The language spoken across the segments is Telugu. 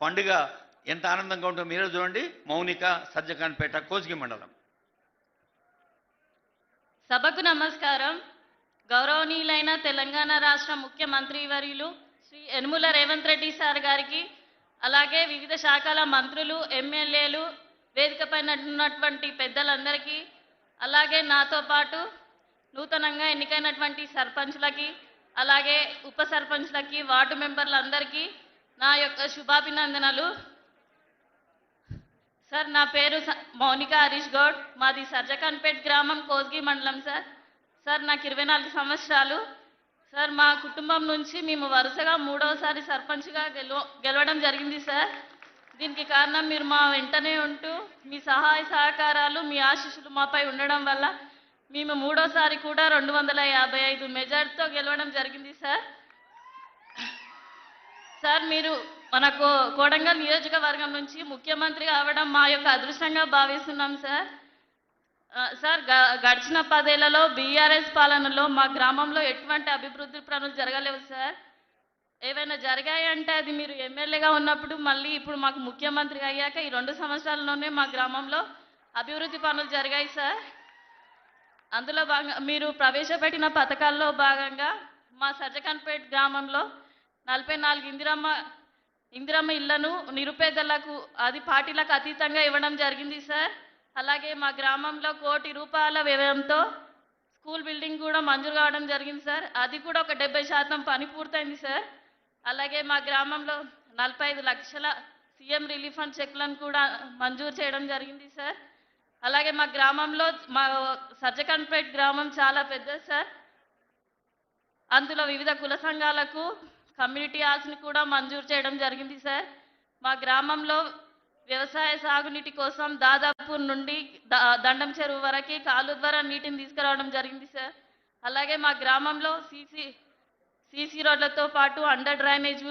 పండుగ ఎంత ఆనందంగా ఉంటుందో మీరే చూడండి. మౌనిక, సజ్జకాన్పేట, కోసిగి మండలం. సభకు నమస్కారం. గౌరవనీయులైన తెలంగాణ రాష్ట్ర ముఖ్యమంత్రి వర్యులు శ్రీ యనుమల రేవంత్ రెడ్డి సార్ గారికి, అలాగే వివిధ శాఖల మంత్రులు, ఎమ్మెల్యేలు, వేదికపైన ఉన్నటువంటి పెద్దలందరికీ, అలాగే నాతో పాటు నూతనంగా ఎన్నికైనటువంటి సర్పంచ్లకి, అలాగే ఉప సర్పంచ్లకి, వార్డు మెంబర్లందరికీ నా యొక్క శుభాభినందనలు. సార్, నా పేరు మౌనిక హరీష్ గౌడ్. మాది సర్జకాన్పేట్ గ్రామం, కోస్గి మండలం. సార్ నాకు 24 సంవత్సరాలు. సార్, మా కుటుంబం నుంచి మేము వరుసగా 3వసారి సర్పంచ్గా గెలవడం జరిగింది సార్. దీనికి కారణం మీరు మా వెంటనే ఉంటూ మీ సహాయ సహకారాలు, మీ ఆశీస్సులు మాపై ఉండడం వల్ల మేము 3వసారి కూడా 255 మెజార్టీతో గెలవడం జరిగింది సార్. సార్, మీరు మన కోడంగల్ నియోజకవర్గం నుంచి ముఖ్యమంత్రి కావడం మా యొక్క అదృష్టంగా భావిస్తున్నాం సార్. సార్, గడిచిన 10 ఏళ్లలో బీఆర్ఎస్ పాలనలో మా గ్రామంలో ఎటువంటి అభివృద్ధి పనులు జరగలేవు సార్. ఏవైనా జరిగాయంటే అది మీరు ఎమ్మెల్యేగా ఉన్నప్పుడు, మళ్ళీ ఇప్పుడు మాకు ముఖ్యమంత్రి అయ్యాక ఈ 2 సంవత్సరాల్లోనే మా గ్రామంలో అభివృద్ధి పనులు జరిగాయి సార్. అందులో భాగంగా మీరు ప్రవేశపెట్టిన పథకాల్లో భాగంగా మా సర్జకాన్పేట్ గ్రామంలో 44 ఇందిరమ్మ ఇళ్లను నిరుపేదలకు, అది పార్టీలకు అతీతంగా ఇవ్వడం జరిగింది సార్. అలాగే మా గ్రామంలో 1 కోటి రూపాయల వ్యయంతో స్కూల్ బిల్డింగ్ కూడా మంజూరు కావడం జరిగింది సార్. అది కూడా ఒక 70% పని పూర్తయింది సార్. అలాగే మా గ్రామంలో 45 లక్షల సీఎం రిలీఫ్ ఫండ్ చెక్లను కూడా మంజూరు చేయడం జరిగింది సార్. అలాగే మా గ్రామంలో, మా సర్జకాన్పేట్ గ్రామం చాలా పెద్దది సార్. అందులో వివిధ కుల సంఘాలకు కమ్యూనిటీ హాల్స్ని కూడా మంజూరు చేయడం జరిగింది సార్. మా గ్రామంలో వ్యవసాయ సాగునీటి కోసం దాదాపూర్ నుండి దండం చెరువు వరకు కాలువ ద్వారా నీటిని తీసుకురావడం జరిగింది సార్. అలాగే మా గ్రామంలో సీసీ రోడ్లతో పాటు అండర్ డ్రైనేజ్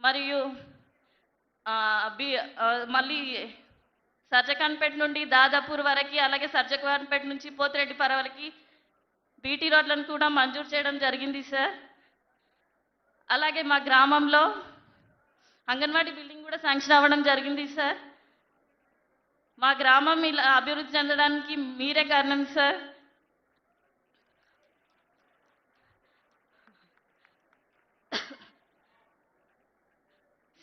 మరియు మళ్ళీ సర్జకాన్పేట నుండి దాదాపూర్ వరకు, అలాగే సర్జకాన్పేట నుంచి పోతిరెడ్డిపర వరకు బీటీ రోడ్లను కూడా మంజూరు చేయడం జరిగింది సార్. అలాగే మా గ్రామంలో అంగన్వాడీ బిల్డింగ్ కూడా శాంక్షన్ అవ్వడం జరిగింది సార్. మా గ్రామం ఇలా అభివృద్ధి చెందడానికి మీరే కారణం సార్.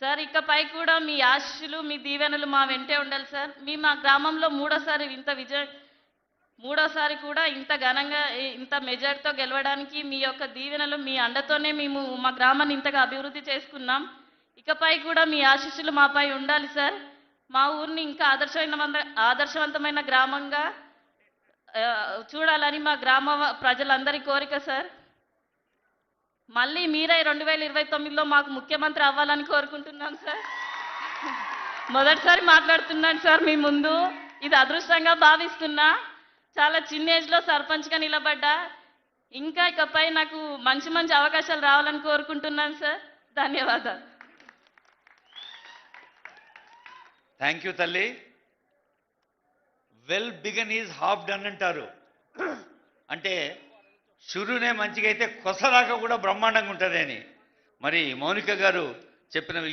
సార్, ఇకపై కూడా మీ ఆశీస్సులు, మీ దీవెనలు మా వెంటే ఉండాలి సార్. మీ మా గ్రామంలో మూడోసారి కూడా ఇంత ఘనంగా, ఇంత మెజార్టీతో గెలవడానికి మీ యొక్క దీవెనలు, మీ అండతోనే మేము మా గ్రామాన్ని ఇంతగా అభివృద్ధి చేసుకున్నాం. ఇకపై కూడా మీ ఆశీస్సులు మాపై ఉండాలి సార్. మా ఊరిని ఇంకా ఆదర్శవంతమైన గ్రామంగా చూడాలని మా గ్రామ ప్రజలందరి కోరిక సార్. మళ్ళీ మీరే 2029లో మాకు ముఖ్యమంత్రి అవ్వాలని కోరుకుంటున్నాం సార్. మొదటిసారి మాట్లాడుతున్నాను సార్ మీ ముందు. ఇది అదృష్టంగా భావిస్తున్నా. చాలా చిన్న ఏజ్లో సర్పంచ్గా నిలబడ్డా. ఇంకా ఇకపై నాకు మంచి మంచి అవకాశాలు రావాలని కోరుకుంటున్నాను సార్. ధన్యవాదాలు. థ్యాంక్ యూ తల్లి. Well began is half done అంటారు. అంటే షురునే మంచిగా అయితే కొసరాక కూడా బ్రహ్మాండంగా ఉంటుంది అని. మరి మౌనిక గారు చెప్పిన విషయం